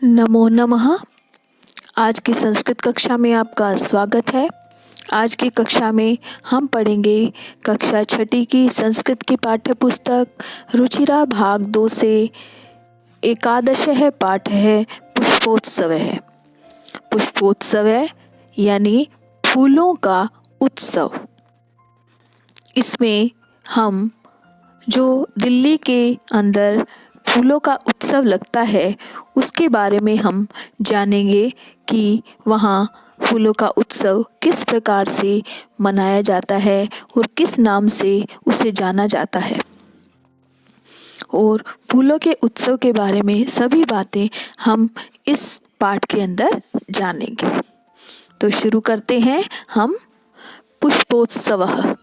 नमो नमः। आज की संस्कृत कक्षा में आपका स्वागत है। आज की कक्षा में हम पढ़ेंगे कक्षा छठी की संस्कृत की पाठ्य पुस्तक रुचिरा भाग 2 से एकादश है पाठ है पुष्पोत्सव है। पुष्पोत्सव है यानी फूलों का उत्सव। इसमें हम जो दिल्ली के अंदर फूलों का उत्सव लगता है उसके बारे में हम जानेंगे कि वहाँ फूलों का उत्सव किस प्रकार से मनाया जाता है और किस नाम से उसे जाना जाता है। और फूलों के उत्सव के बारे में सभी बातें हम इस पाठ के अंदर जानेंगे। तो शुरू करते हैं हम। पुष्पोत्सवः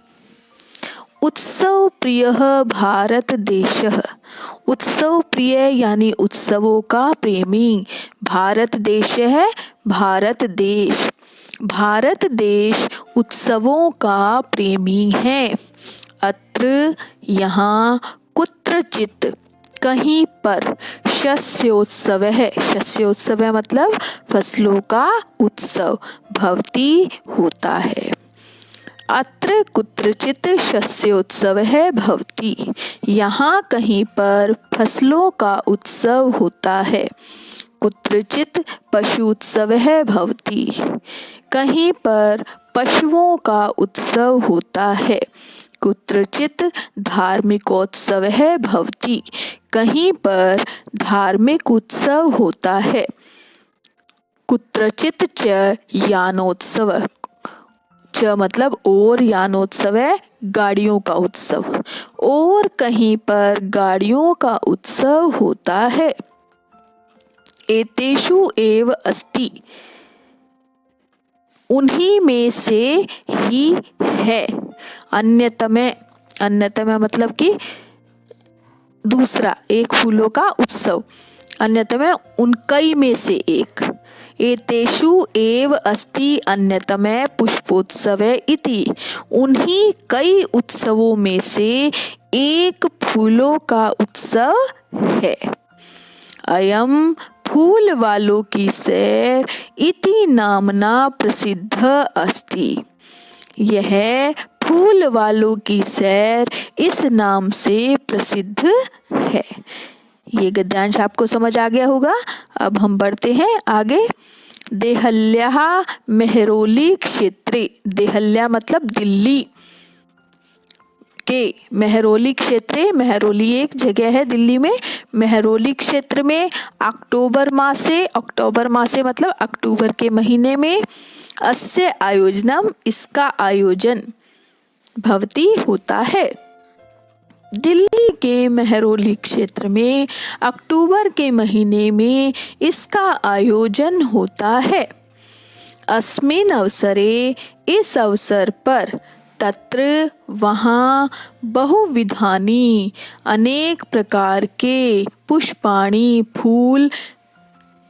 उत्सव प्रिय भारत देशः। उत्सव प्रिय यानी उत्सवों का प्रेमी। भारत देश है भारत देश। भारत देश उत्सवों का प्रेमी है। अत्र यहाँ कुत्रचित कहीं पर शस्योत्सव है। शस्योत्सव है मतलब फसलों का उत्सव भवति होता है। अत्र कुत्रचित शस्योत्सवः भवति। यहाँ कहीं पर फसलों का उत्सव होता है। कुत्रचित पशुत्सवः भवति। कहीं पर पशुओं का उत्सव होता है। कुत्रचित धार्मिकोत्सवः भवति। कहीं पर धार्मिक उत्सव होता है। कुत्रचित च यानोत्सव। च मतलब और यानोत्सव है गाड़ियों का उत्सव। और कहीं पर गाड़ियों का उत्सव होता है। एतेषु एव अस्ति। उन्हीं में से ही है। अन्यतम अन्यतम मतलब कि दूसरा एक फूलों का उत्सव। अन्यतम उन कई में से एक। एतेषु एव अस्ति अन्यतम पुष्पोत्सव इति। उन्हीं कई उत्सवों में से एक फूलों का उत्सव है। अयम फूल वालों की सैर इति नामना प्रसिद्ध अस्ति। यह फूल वालों की सैर इस नाम से प्रसिद्ध है। ये गद्यांश आपको समझ आ गया होगा। अब हम बढ़ते हैं आगे। देहल्याः मेहरौली क्षेत्रे। देहल्या मतलब दिल्ली के मेहरौली क्षेत्रे। मेहरौली एक जगह है दिल्ली में। मेहरौली क्षेत्र में अक्टूबर मासे मतलब अक्टूबर के महीने में अस्य आयोजनम इसका आयोजन भवति होता है। दिल्ली के मेहरौली क्षेत्र में अक्टूबर के महीने में इसका आयोजन होता है। अस्मिन् अवसरे इस अवसर पर तत्र वहाँ बहुविधानि अनेक प्रकार के पुष्पाणि फूल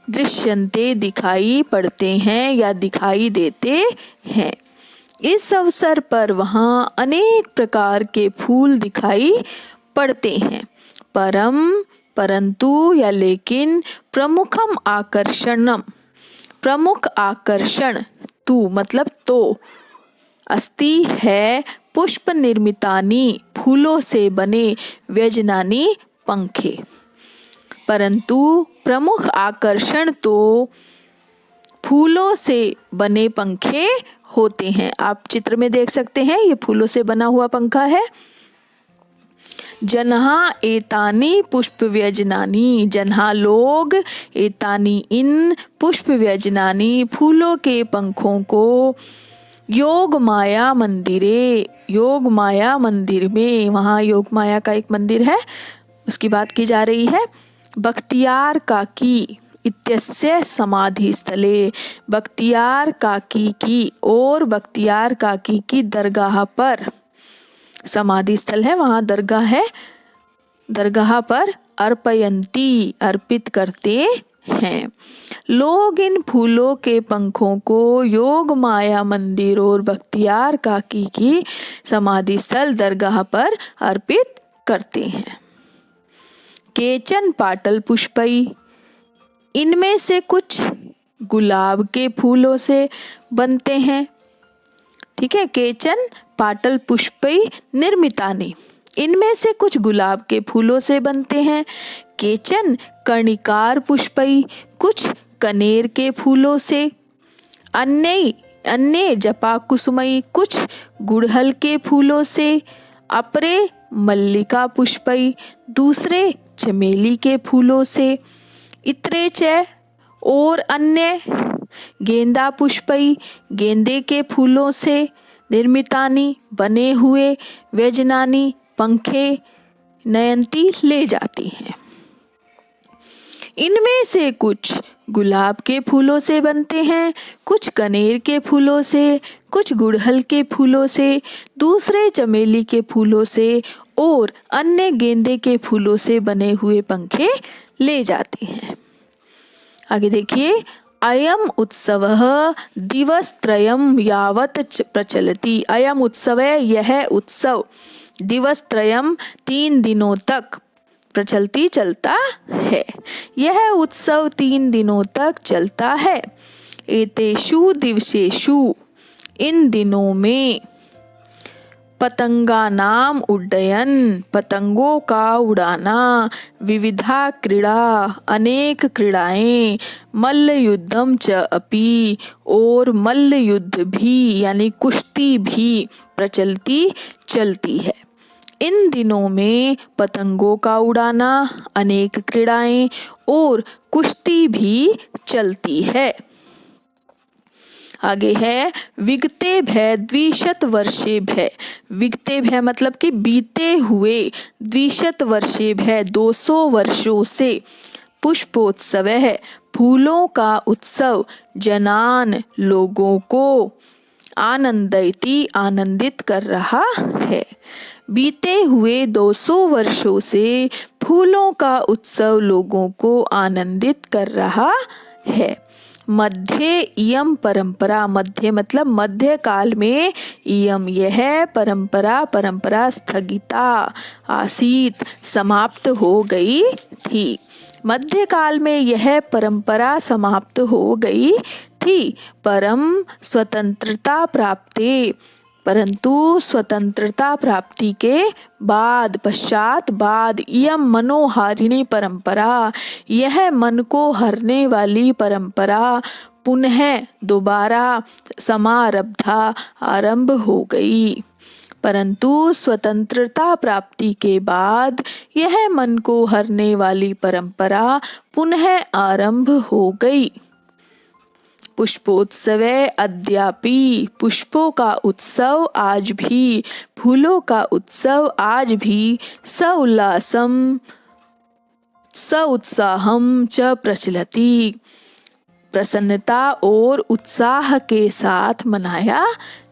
दृश्यन्ते दिखाई पड़ते हैं या दिखाई देते हैं। इस अवसर पर वहाँ अनेक प्रकार के फूल दिखाई पड़ते हैं। परंतु या लेकिन प्रमुख आकर्षण तु मतलब तो अस्ति है पुष्प निर्मितानि फूलों से बने व्यजनानि पंखे। परंतु प्रमुख आकर्षण तो फूलों से बने पंखे होते हैं। आप चित्र में देख सकते हैं ये फूलों से बना हुआ पंखा है। जन्हा एतानि पुष्प व्यजनानि। जन्हा लोग एतानि इन पुष्प व्यजनानि फूलों के पंखों को योग माया मंदिर में। वहाँ योग माया का एक मंदिर है उसकी बात की जा रही है। बख्तियार काकी इत्यस्य समाधि स्थले। बख्तियार काकी की और बख्तियार काकी की दरगाह पर समाधि स्थल है वहाँ दरगाह है। दरगाह पर अर्पयंती अर्पित करते हैं। लोग इन फूलों के पंखों को योग माया मंदिर और बख्तियार काकी की समाधि स्थल दरगाह पर अर्पित करते हैं। केचन पाटल पुष्पै इनमें से कुछ गुलाब के फूलों से बनते हैं। ठीक है, केचन पाटल पुष्पै निर्मितानि, इनमें से कुछ गुलाब के फूलों से बनते हैं। केचन कर्णिकार पुष्पै, कुछ कनेर के फूलों से। अन्य अन्य जपा कुसुमई, कुछ गुड़हल के फूलों से। अपरे मल्लिका पुष्पई, दूसरे चमेली के फूलों से। इतरे च, और अन्य गेंदा पुष्पई, गेंदे के फूलों से। निर्मितानि, बने हुए। व्यजनानि, पंखे। नयंती, ले जाती हैं। इनमें से कुछ गुलाब के फूलों से बनते हैं, कुछ कनेर के फूलों से, कुछ गुड़हल के फूलों से, दूसरे चमेली के फूलों से, और अन्य गेंदे के फूलों से बने हुए पंखे ले जाती हैं। आगे देखिए, अयम उत्सवः दिवसत्रयं यावत् प्रचलति। अयम उत्सव, यह उत्सव दिवसत्रयं 3 दिनों तक प्रचलती चलता है। यह उत्सव 3 दिनों तक चलता है। एतेषु दिवसेषु, इन दिनों में। पतंगानाम उड्डयन, पतंगों का उड़ाना। विविधा क्रीड़ा, अनेक क्रीड़ाएं। मल्ल युद्धम च अपि, और मल्ल युद्ध भी यानी कुश्ती भी प्रचलती चलती है। इन दिनों में पतंगों का उड़ाना, अनेक क्रीड़ाएं और कुश्ती भी चलती है। आगे है विगते भय द्विशत वर्षे भय। विगते भय मतलब कि बीते हुए, द्विशत वर्षे भय 200 वर्षों से। पुष्पोत्सव है, फूलों का उत्सव। जनान, लोगों को। आनंदयति, आनंदित कर रहा है। बीते हुए 200 वर्षों से फूलों का उत्सव लोगों को आनंदित कर रहा है। मध्य इयम परंपरा, मध्य मतलब मध्य काल में। इयम यह, परंपरा परंपरा स्थगिता आसीत, समाप्त हो गई थी। मध्य काल में यह परंपरा समाप्त हो गई थी। परम स्वतंत्रता प्राप्ते, परंतु स्वतंत्रता प्राप्ति के बाद, पश्चात, बाद। इयम मनोहारिणी परंपरा, यह मन को हरने वाली परंपरा। पुनः, दोबारा। समारब्धा, आरंभ हो गई। परंतु स्वतंत्रता प्राप्ति के बाद यह मन को हरने वाली परंपरा पुनः आरंभ हो गई। पुष्पोत्सवे अद्यापि, पुष्पों का उत्सव आज भी। फूलों का उत्सव आज भी। सउल्लासम, सउत्साहम च प्रचलति, प्रसन्नता और उत्साह के साथ मनाया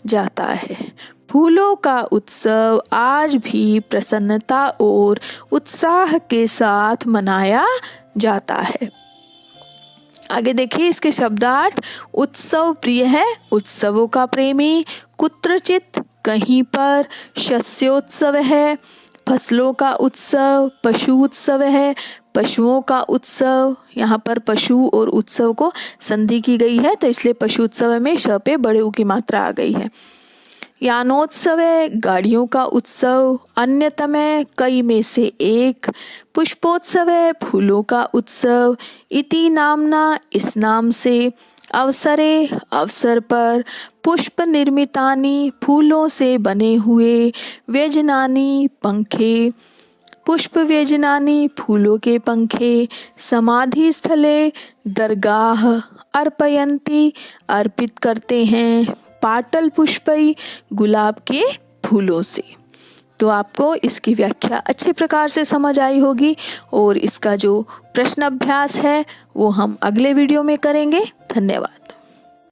जाता है। फूलों का उत्सव आज भी प्रसन्नता और उत्साह के साथ मनाया जाता है। आगे देखिए इसके शब्दार्थ। उत्सव प्रिय है, उत्सवों का प्रेमी। कुत्रचित, कहीं पर। शस्योत्सव है, फसलों का उत्सव। पशु उत्सव है, पशुओं का उत्सव। यहाँ पर पशु और उत्सव को संधि की गई है, तो इसलिए पशु उत्सव में श पे बड़े ऊ की मात्रा आ गई है। यानोत्सव है, गाड़ियों का उत्सव। अन्यतम है, कई में से एक। पुष्पोत्सव है, फूलों का उत्सव। इति नामना, इस नाम से। अवसरे, अवसर पर। पुष्प निर्मितानि, फूलों से बने हुए। व्यजनानि, पंखे। पुष्प व्यजनानि, फूलों के पंखे। समाधि स्थले, दरगाह। अर्पयन्ति, अर्पित करते हैं। पाटल पुष्पई, गुलाब के फूलों से। तो आपको इसकी व्याख्या अच्छे प्रकार से समझ आई होगी, और इसका जो प्रश्न अभ्यास है वो हम अगले वीडियो में करेंगे। धन्यवाद।